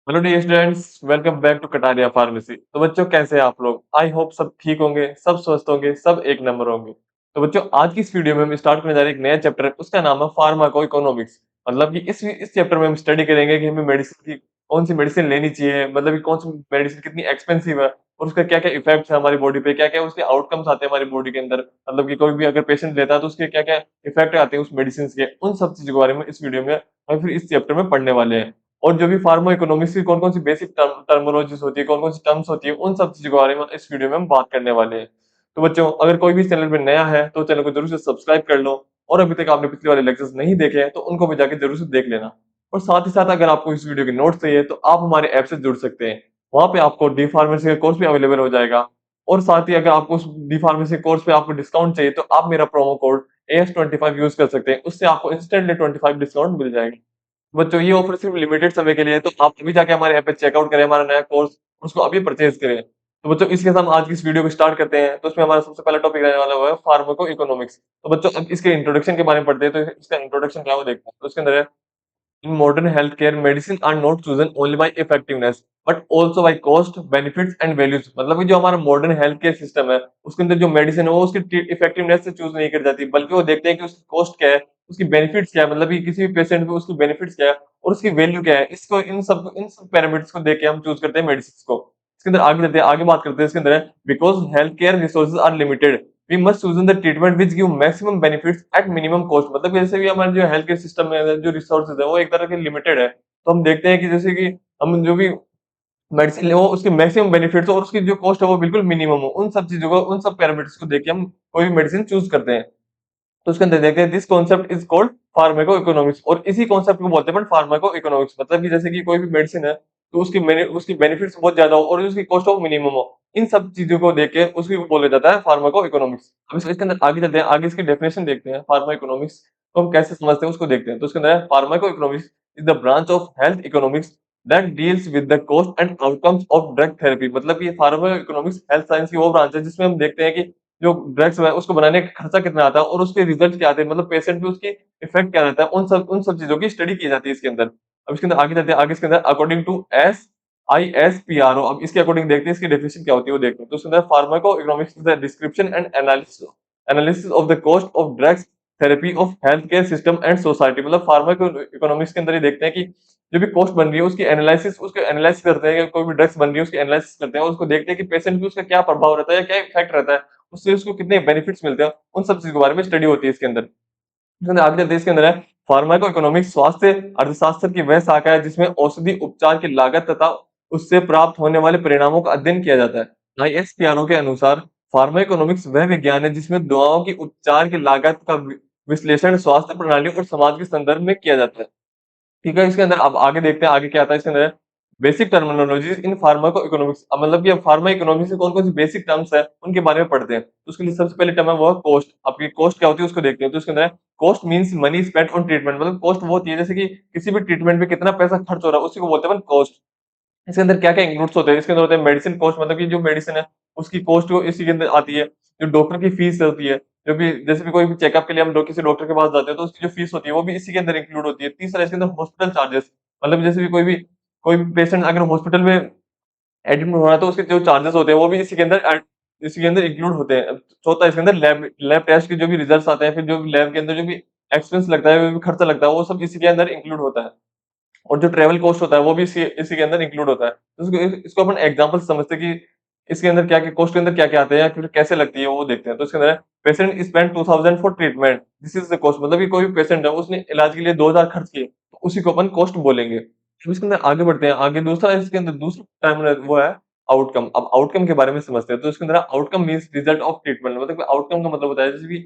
Hello dear students, welcome back to Kataria pharmacy. तो बच्चों, कैसे हैं आप लोग? आई होप सब ठीक होंगे, सब स्वस्थ होंगे, सब एक नंबर होंगे। तो बच्चों, आज की इस वीडियो में हम स्टार्ट करने जा रहे हैं एक नया चैप्टर। उसका नाम है फार्माको इकोनॉमिक्स। मतलब कि इस चैप्टर में हम स्टडी करेंगे कि हमें मेडिसिन की कौन सी मेडिसिन लेनी चाहिए, मतलब कि कौन सी मेडिसिन कितनी एक्सपेंसिव है और उसका क्या क्या इफेक्ट है हमारी बॉडी पे, क्या क्या उसके आउटकम्स आते हैं हमारी बॉडी के अंदर। मतलब कि कोई भी अगर पेशेंट लेता है तो उसके क्या क्या इफेक्ट आते हैं उस मेडिसिन के, उन सब चीजों के बारे में इस वीडियो में हम फिर इस चैप्टर में पढ़ने वाले हैं। और जो भी फार्मा इकोनॉमिक्स की कौन-कौन सी बेसिक टर्मिनोलॉजीज होती है, कौन-कौन सी टर्म्स होती है, उन सब चीज़ों के बारे में इस वीडियो में हम बात करने वाले हैं। तो बच्चों, अगर कोई भी इस चैनल पे नया है, तो चैनल को ज़रूर से सब्सक्राइब कर लो और अभी तक आपने पिछले वाले लेक्चर्स नहीं देखे हैं, तो उनको भी जाके ज़रूर से देख लेना। और साथ ही साथ अगर आपको इस वीडियो के नोट्स चाहिए, तो आप हमारे ऐप से जुड़ सकते हैं। वहाँ पे आपको डी फार्मेसी का कोर्स भी अवेलेबल हो जाएगा और साथ ही अगर आपको उस डी फार्मेसी कोर्स पे आपको डिस्काउंट चाहिए, तो आप मेरा प्रोमो कोड AS25 यूज़ कर सकते हैं। उससे आपको इंस्टेंटली 25 डिस्काउंट मिल जाएगा। बच्चों, ये ऑफर सिर्फ लिमिटेड समय के लिए है, तो आप अभी जाके हमारे ऐप पे चेकआउट करें हमारा नया कोर्स, उसको अभी परचेज करें। तो बच्चों, इसके साथ हम आज की इस वीडियो को स्टार्ट करते हैं। तो इसमें हमारा सबसे पहला टॉपिक रहने वाला हुआ है फार्माको इकोनॉमिक्स। तो बच्चों, अब इसके इंट्रोडक्शन के बारे में पढ़ते हैं। तो इसका इंट्रोडक्शन क्या है वो देखते हैं। तो इसके अंदर है, in modern healthcare, medicine are not chosen only by effectiveness but also by cost, benefits and values। मतलब कि जो हमारा मॉडर्न हेल्थ केयर सिस्टम है, उसके अंदर जो मेडिसिन है वो उसकी इफेक्टिवनेस से चूज नहीं कर जाती, बल्कि वो देखते हैं कि उसकी कॉस्ट क्या है, उसकी बेनिफिट्स क्या है, मतलब कि किसी भी पेशेंट पे उसकी बेनिफिट्स क्या है और उसकी वैल्यू क्या है। इसको इन सब पैरामीटर्स को देख के हम चूज करते हैं मेडिसिन को। इसके अंदर आगे चलते हैं, आगे बात करते हैं। इसके अंदर है, because health care resources are limited we must choose the treatment which give maximum benefits at minimum cost. मतलब जैसे भी हमारे जो हेल्थ केयर सिस्टम में जो रिसोर्सेज है वो एक तरह के लिमिटेड है, तो हम देखते हैं कि जैसे कि हम जो भी मेडिसिन ले वो उसके मैक्सिमम बेनिफिट्स हो और उसकी जो कॉस्ट है वो बिल्कुल मिनिमम हो। उन सब चीजों को, उन सब पैरामीटर्स को देख के हम कोई भी मेडिसिन चूज करते हैं। तो उसके अंदर देखते हैं, this concept is called pharmaco economics. और इसी कॉन्सेप्ट को बोलते हैं फार्माको इकोनॉमिक्स। मतलब कि जैसे कि कोई भी मेडिसिन है तो उसकी बेनिफिट्स बहुत ज्यादा हो और उसकी कॉस्ट ऑफ मिनिमम हो। इन सब चीजों को देख के उसकी बोला जाता है फार्माको इकोनॉमिक्स। अब इसके अंदर आगे चलते हैं, आगे इसकी डेफिनेशन देखते हैं फार्मा इकोनॉमिक्स को हम कैसे समझते हैं उसको देखते हैं। तो उसके अंदर pharmaco economics is the branch of health economics that deals with the cost and outcomes of drug therapy. मतलब कि फार्मा इकोनॉमिक्स हेल्थ साइंस की वो ब्रांच है जिसमें हम देखते हैं कि जो ड्रग्स है उसको बनाने का खर्चा कितना आता है और उसके रिजल्ट क्या आते हैं, मतलब पेशेंट पे उसकी इफेक्ट क्या रहता है, उन सब चीजों की स्टडी की जाती है इसके अंदर। अब इसके अंदर आगे चलते हैं, आगे इसके अंदर अकॉर्डिंग टू SISPRO। अब इसके अकॉर्डिंग देखते हैं इसकी डेफिनेशन क्या होती है वो देखते हैं। तो उसके अंदर pharmaco economics is the description and analysis of the cost of drugs therapy of health care system and society. मतलब फार्माको इकोनॉमिक्स के अंदर ये देखते हैं कि जो भी कॉस्ट बन रही है उसको एनालाइसिस करते हैं, कोई भी ड्रग्स बन रही है उसकी एनालिसिस करते हैं और उसको देखते हैं कि पेशेंट पे उसका क्या प्रभाव रहता है या क्या इफेक्ट रहता है, उससे उसको कितने बेनिफिट्स मिलते हैं, उन सब चीज़ों के बारे में स्टडी होती है इसके अंदर। इसके अंदर आगे चलते हैं, इसके अंदर है, फार्माको इकोनॉमिक्स स्वास्थ्य अर्थशास्त्र की वह शाखा है जिसमें औषधि उपचार की लागत तथा उससे प्राप्त होने वाले परिणामों का अध्ययन किया जाता है। ISPRO के अनुसार फार्मा इकोनॉमिक्स वह विज्ञान है जिसमें दवाओं की उपचार की लागत का विश्लेषण स्वास्थ्य प्रणाली और समाज के संदर्भ में किया जाता है। ठीक है, इसके अंदर अब आगे देखते हैं आगे क्या आता है इसके अंदर। बेसिक टर्मिनोलॉजीज इन फार्माको इकोनॉमिक्स। मतलब कि अब फार्मा इकोनॉमिक्स से कौन कौन सी बेसिक टर्म्स है उनके बारे में पढ़ते हैं। तो उसके लिए सबसे पहले टर्म है वो कॉस्ट। आपकी कॉस्ट क्या होती है उसको देखते हैं। तो इसके अंदर cost means money spent on treatment. मतलब कॉस्ट वो होती है जैसे कि किसी भी ट्रीटमेंट पे कितना पैसा खर्च हो रहा है उसी को बोलते हैं कॉस्ट। इसके अंदर क्या-क्या इंक्लूड्स होते हैं, इसके अंदर होते हैं मेडिसिन कॉस्ट। मतलब कि जो मेडिसिन है उसकी कॉस्ट वो इसी के अंदर आती है। जो डॉक्टर की फीस होती है, जो भी जैसे भी कोई भी चेकअप के लिए हम किसी डॉक्टर के पास जाते हैं तो उसकी जो फीस होती है वो भी इसी के अंदर इंक्लूड होती है। तीसरा इसके अंदर हॉस्पिटल चार्जेस। मतलब जैसे भी कोई भी पेशेंट अगर हॉस्पिटल में एडमिट हो रहा है तो उसके जो चार्जेस होते हैं वो भी इसी के अंदर इंक्लूड होते हैं। चौथा इसके अंदर लैब लैब टेस्ट के जो भी रिजल्ट्स आते हैं, फिर जो लैब के अंदर जो भी एक्सपेंस लगता है, जो भी खर्चा लगता है, वो सब इसी के अंदर इंक्लूड होता है। और जो ट्रैवल कॉस्ट होता है वो भी इसी के अंदर इंक्लूड होता है। तो इसको अपन एग्जांपल से समझते हैं कि इसके अंदर क्या-क्या कॉस्ट के अंदर क्या-क्या आते हैं या फिर कैसे लगती है वो देखते हैं। तो इसके अंदर है, patient spend 2000 for treatment, this is the cost. मतलब कि कोई भी पेशेंट है उसने इलाज के लिए 2000 खर्च किए, तो उसी को अपन कॉस्ट बोलेंगे। फिर इसके अंदर आगे बढ़ते हैं, आगे दूसरा इसके अंदर दूसरा टर्म वो है आउटकम। अब आउटकम के बारे में समझते हैं। तो इसके अंदर outcome means result of treatment. मतलब आउटकम का मतलब होता है जैसे कि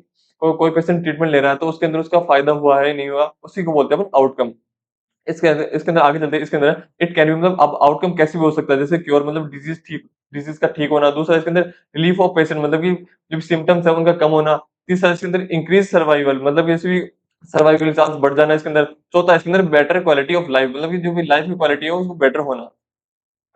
कोई पेशेंट ट्रीटमेंट ले रहा है तो उसके अंदर उसका फायदा हुआ है नहीं हुआ, उसी को बोलते हैं अपन आउटकम। इसके अंदर आगे चलते हैं, इसके अंदर इट कैन बी, मतलब अब आउटकम कैसे भी हो सकता है, जैसे क्योर मतलब डिजीज का ठीक होना। दूसरा इसके अंदर रिलीफ ऑफ पेशेंट, मतलब कि जो सिम्टम्स है उनका कम होना। तीसरा इसके अंदर इंक्रीज सर्वाइवल, मतलब जैसे भी सर्वाइवल के चांस बढ़ जाना इसके अंदर। चौथा इसके अंदर बेटर क्वालिटी ऑफ लाइफ, मतलब कि जो भी लाइफ की क्वालिटी है उसको बेटर होना।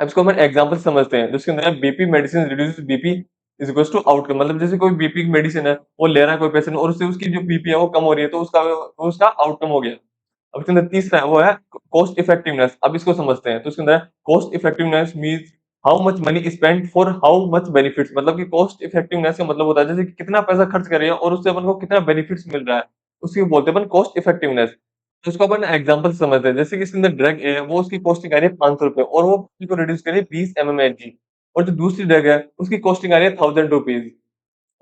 अब इसको हम एग्जांपल समझते हैं। जिसके अंदर BP medicine reduces BP is equals to outcome. मतलब जैसे कोई बीपी की मेडिसिन है वो ले रहा है कोई पेशेंट और उससे उसकी जो बीपी है वो कम हो रही है, तो उसका आउटकम हो गया। अब इसके अंदर तीसरा है वो है कॉस्ट इफेक्टिवनेस। अब इसको समझते हैं। तो इसके अंदर cost effectiveness means how much money spend for how much benefits. मतलब कि कॉस्ट इफेक्टिवनेस का मतलब होता है जैसे कि कितना पैसा खर्च कर रहे हैं और उससे अपन को कितना बेनिफिट्स मिल रहा है, उसी को बोलते हैं अपन कॉस्ट इफेक्टिवनेस। तो इसको अपन एग्जांपल से समझते हैं। जैसे कि इसके अंदर ड्रग है वो उसकी कॉस्टिंग आ रही है ₹500 और वो को रिड्यूस करिए 20 एमएमएचजी, और जो दूसरी ड्रग है उसकी कॉस्टिंग आ रही है ₹1000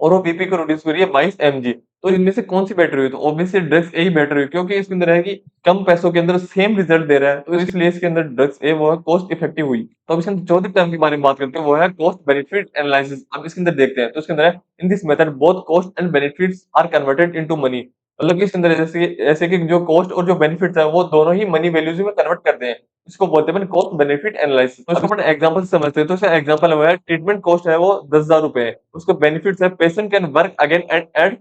और वो बीपी को रिड्यूस करिए 22 एमजी। तो इनमें से कौन सी बेटर हुई? तो ऑब्वियसली ड्रग्स ए ही बेटर हुई, क्योंकि इसके अंदर है कि कम पैसों के अंदर सेम रिजल्ट दे रहा है, तो इसलिए इसके अंदर ड्रग्स ए वो है कॉस्ट इफेक्टिव हुई। तो अब इसके अंदर चौथे टर्म के बारे में बात करते हैं, वो है कॉस्ट बेनिफिट एनालिसिस। अब इसके अंदर देखते हैं। तो इसके अंदर है in this method both cost and benefits are converted into money. मतलब कि इसके अंदर जैसे ऐसे कि जो कॉस्ट और जो बेनिफिट्स है वो दोनों ही मनी वैल्यूज में कन्वर्ट करते हैं। इसको बोलते हैं कॉस्ट बेनिफिट एनालिसिस। तो इसको अपन एग्जांपल से समझते हैं। तो इसका एग्जांपल है ट्रीटमेंट कॉस्ट है वो 10,000 रुपए है, उसको बेनिफिट्स है patient can work again and add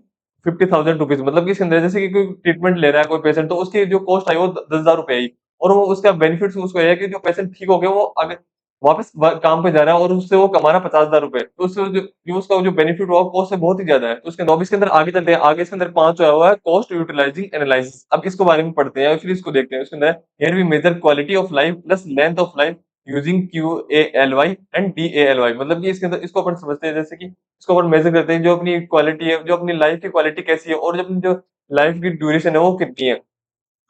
50,000 rupees. मतलब कि इसके अंदर जैसे कि कोई ट्रीटमेंट ले रहा है कोई पेशेंट, तो उसकी जो कॉस्ट आई वो 10,000 रुपए आई, और वो उसका बेनिफिट्स उसको है कि जो पेशेंट ठीक हो गया वो आगे वापस काम पे जा रहा है और उससे वो कमा रहा है 50,000 रुपए। तो उससे जो उसका जो बेनिफिट हुआ कॉस्ट से बहुत ही ज्यादा है। तो उसके अंदर इसके अंदर आगे चलते हैं। आगे इसके अंदर 5 जो है वो है कॉस्ट यूटिलाइजिंग एनालिसिस। अब इसको बारे में पढ़ते हैं फिर इसको देखते हैं। इसके अंदर here we measure quality of life plus length of life using QALY and DALY। मतलब कि इसके अंदर इसको अपन समझते हैं जैसे कि इसको अपन मेजर करते हैं जो अपनी क्वालिटी है, जो अपनी लाइफ की क्वालिटी कैसी है और जो अपनी जो लाइफ की ड्यूरेशन है वो कितनी है,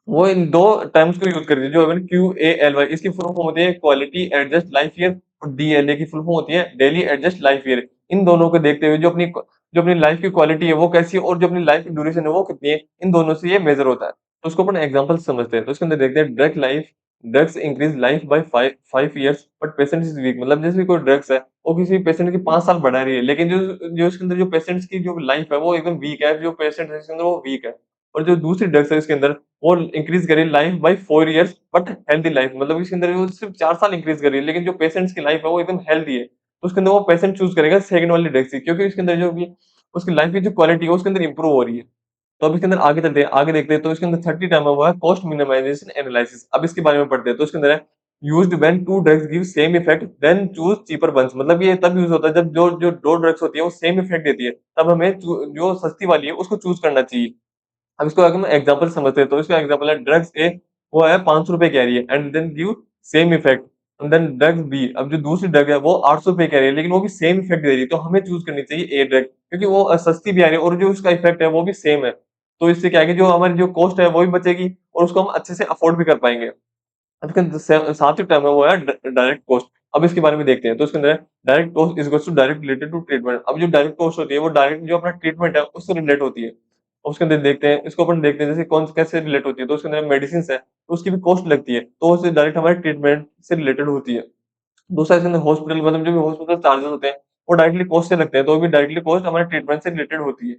वो इन दो टर्म्स को यूज करती है। जो QALY इसकी फुल फॉर्म होती है क्वालिटी एडजस्ट लाइफ ईयर, और DLA की फुल फॉर्म होती है डेली एडजस्ट लाइफ ईयर। इन दोनों को देखते हुए जो अपनी लाइफ की क्वालिटी है वो कैसी है और जो अपनी लाइफ की ड्यूरेशन है वो कितनी है, इन दोनों से ये मेजर होता है। तो उसको अपन एग्जांपल से समझते हैं। तो इसके अंदर देखते हैं drugs increase life by 5 years but patient is weak. मतलब जैसे कोई ड्रग्स है वो किसी पेशेंट की 5 साल बढ़ा रही है, लेकिन जो जो इसके अंदर जो पेशेंट्स की जो लाइफ है वो एकदम वीक है, जो पेशेंट है इसके अंदर वो वीक है। और जो दूसरी ड्रग्स है इसके अंदर वो इंक्रीज करी life by 4 years but healthy life. मतलब इसके अंदर वो सिर्फ 4 साल इंक्रीज करी है, लेकिन जो पेशेंट्स की लाइफ है वो एकदम हेल्दी है। तो उसके अंदर वो पेशेंट चूज करेगा सेकंड वाली ड्रग्स ही, क्योंकि इसके अंदर जो भी उसकी लाइफ की जो क्वालिटी है उसके अंदर इंप्रूव हो रही है। तो अब इसके अंदर आगे चलते हैं। आगे देखते हैं। तो इसके अंदर 30 टर्म है वो है कॉस्ट मिनिमाइजेशन एनालिसिस। अब इसके बारे में पढ़ते हैं। तो इसके अंदर है used when two drugs give same effect then choose cheaper ones. मतलब ये तब यूज होता है जब जो जो दो ड्रग्स होती है वो सेम इफेक्ट देती है, तब हमें जो सस्ती वाली है उसको चूज करना चाहिए। अब इसको अगर हम एग्जांपल समझते हैं। तो इसका एग्जांपल है ड्रग्स ए वो है 500 रुपए कह रही है and then give same effect, and then drugs B, अब जो दूसरी ड्रग है वो 800 रुपए कह रही है लेकिन वो भी सेम इफेक्ट दे रही है, तो हमें चूज करनी चाहिए ए ड्रग, क्योंकि वो सस्ती भी आ रही है और जो उसका इफेक्ट है वो भी सेम है। तो इससे क्या है कि जो हमारी जो कॉस्ट है वो भी बचेगी और उसको हम अच्छे से अफोर्ड भी कर पाएंगे। अब इसके अंदर सातवीं टर्म है वो है डायरेक्ट कॉस्ट। अब इसके बारे में देखते हैं। तो इसके अंदर direct cost is equals to direct related to treatment. अब जो डायरेक्ट कॉस्ट होती है वो डायरेक्ट जो अपना ट्रीटमेंट है उससे रिलेट होती है। और उसके अंदर देखते हैं, इसको अपन देखते हैं जैसे कौन कैसे रिलेट होती है। तो उसके अंदर मेडिसिन है तो उसकी भी कॉस्ट लगती है, तो उससे डायरेक्ट हमारे ट्रीटमेंट से रिलेटेड होती है। दूसरा इसके अंदर हॉस्पिटल, मतलब जो भी हॉस्पिटल चार्जेस होते हैं वो डायरेक्टली कॉस्ट से लगते हैं, तो भी डायरेक्टली कॉस्ट हमारे ट्रीटमेंट से रिलेटेड होती है।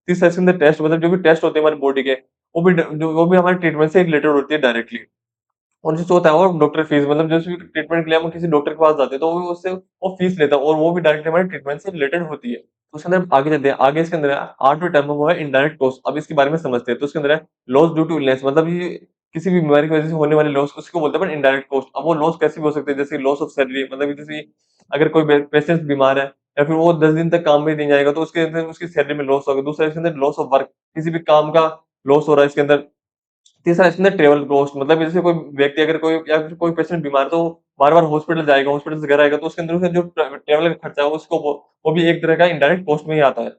तीसरा इसके अंदर टेस्ट, मतलब जो भी टेस्ट होते हैं हमारी बॉडी के वो भी हमारे ट्रीटमेंट से रिलेटेड होती है डायरेक्टली। और जो चौथा है वो डॉक्टर फीस, मतलब जैसे भी ट्रीटमेंट के लिए हम किसी डॉक्टर के पास जाते हैं तो वो उससे वो फीस लेता है और वो भी डायरेक्टली हमारे ट्रीटमेंट से रिलेटेड होती है। तो उसके अंदर आगे चलते हैं। आगे इसके अंदर है आठवीं टर्म है वो है इनडायरेक्ट कॉस्ट। अब इसके बारे में समझते हैं। तो इसके अंदर है लॉस ड्यू टू इलनेस। मतलब ये किसी भी बीमारी की वजह से होने वाले लॉस उसको बोलते हैं इनडायरेक्ट कॉस्ट। अब वो लॉस कैसे भी हो सकते हैं, जैसे लॉस ऑफ सैलरी, मतलब जैसे अगर कोई पेशेंट बीमार है या फिर वो 10 दिन तक काम में नहीं जाएगा तो उसके अंदर उसकी सैलरी में लॉस होगा। दूसरा इसके अंदर लॉस ऑफ वर्क, किसी भी काम का लॉस हो रहा है इसके अंदर। तीसरा इसके अंदर ट्रेवल कॉस्ट, मतलब जैसे कोई व्यक्ति अगर कोई या फिर कोई पेशेंट बीमार है तो बार बार हॉस्पिटल जाएगा, हॉस्पिटल से घर आएगा, तो उसके अंदर उसका जो ट्रेवल का खर्चा है उसको वो भी एक तरह का इनडायरेक्ट कॉस्ट में ही आता है।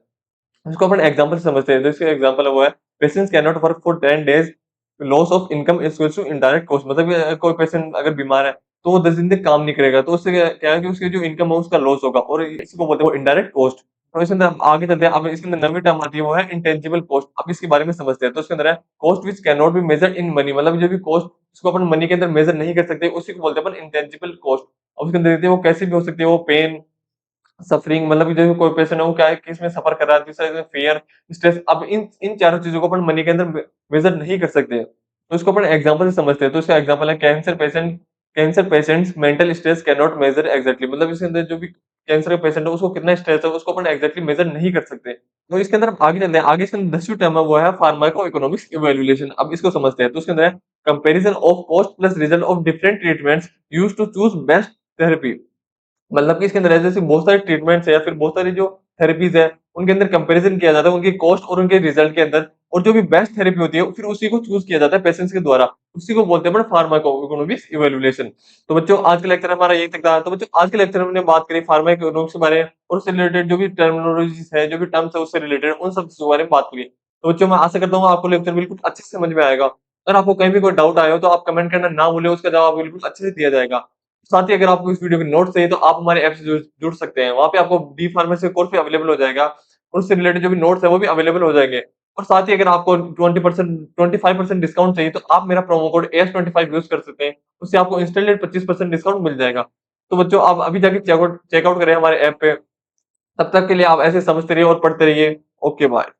इसको अपन एग्जांपल से समझते हैं। तो इसका एग्जांपल है वो है patients can not work for 10 days, loss of income is equal to indirect cost. मतलब कोई पेशेंट अगर बीमार है तो वो 10 दिन तक काम नहीं करेगा, तो उससे क्या है कि उसकी जो इनकम है उसका लॉस होगा, और इसको बोलते हैं वो इनडायरेक्ट कॉस्ट। तो इसके अंदर आगे चलते हैं। अब इसके अंदर नवी टर्म आती है वो है इंटेंजिबल कॉस्ट। अब इसके बारे में समझते हैं। तो इसके अंदर है cost which can not be measured in money. मतलब जो भी कॉस्ट इसको अपन मनी के अंदर मेजर नहीं कर सकते उसी को बोलते हैं अपन इंटेंजिबल कॉस्ट। अब उसके अंदर देखते हैं वो कैसे भी हो सकती है, वो पेन, सफरिंग, मतलब जो कोई पेशेंट है वो क्या है कि इसमें सफर कर रहा है, दूसरा इसमें फियर, स्ट्रेस। अब इन इन चारों चीजों को अपन मनी के अंदर मेजर नहीं कर सकते, तो इसको अपन एग्जांपल से समझते हैं। तो इसका एग्जांपल है cancer patients mental stress can not measure exactly. मतलब इसके अंदर जो भी कैंसर का पेशेंट है उसको कितना स्ट्रेस है उसको अपन एग्जैक्टली मेजर नहीं कर सकते। तो इसके अंदर आगे चलते हैं। आगे इसके अंदर 10वीं टर्म है वो है फार्माको इकोनॉमिक्स इवैल्यूएशन। अब इसको समझते हैं। तो इसके अंदर है comparison of cost plus result of different treatments used to choose best therapy. मतलब कि इसके अंदर ऐसे ऐसे बहुत सारे ट्रीटमेंट्स है या फिर बहुत सारी जो थेरेपीज है उनके अंदर कंपैरिज़न किया जाता है, उनकी कॉस्ट और उनके रिज़ल्ट के अंदर और जो भी बेस्ट थेरेपी होती है, फिर उसी को चूज़ किया जाता है पेशेंट्स के द्वारा। उसी को बोलते हैं अपन फार्माकोइकोनॉमिक्स इवैल्यूएशन। तो बच्चों आज का लेक्चर हमारा यही तक था। तो बच्चों आज के लेक्चर में हमने बात करी फार्माकोइकोनॉमिक्स के बारे में और उससे रिलेटेड जो भी टर्मिनोलॉजीज़ है, जो भी टर्म्स है उससे रिलेटेड उन सब चीज़ों के बारे में बात करी। तो बच्चों मैं आशा करता हूँ आपको लेक्चर बिल्कुल अच्छे से समझ में आएगा। अगर आपको कहीं भी कोई डाउट आया हो तो आप कमेंट करना ना भूलें, उसका जवाब बिल्कुल अच्छे से दिया जाएगा। साथ ही अगर आपको इस वीडियो के नोट्स चाहिए तो आप हमारे ऐप से जुड़ सकते हैं। वहाँ पे आपको डी फार्मेसी कोर्स भी अवेलेबल हो जाएगा और उससे रिलेटेड जो भी नोट्स है वो भी अवेलेबल हो जाएँगे। और साथ ही अगर आपको 20% 25% डिस्काउंट चाहिए तो आप मेरा प्रोमो कोड AS25 यूज़ कर सकते हैं। उससे आपको इंस्टेंटली 25% डिस्काउंट मिल जाएगा। तो बच्चों आप अभी जाके चेकआउट चेकआउट करें हमारे ऐप पे। तब तक के लिए आप ऐसे समझते रहिए और पढ़ते रहिए। Okay bye.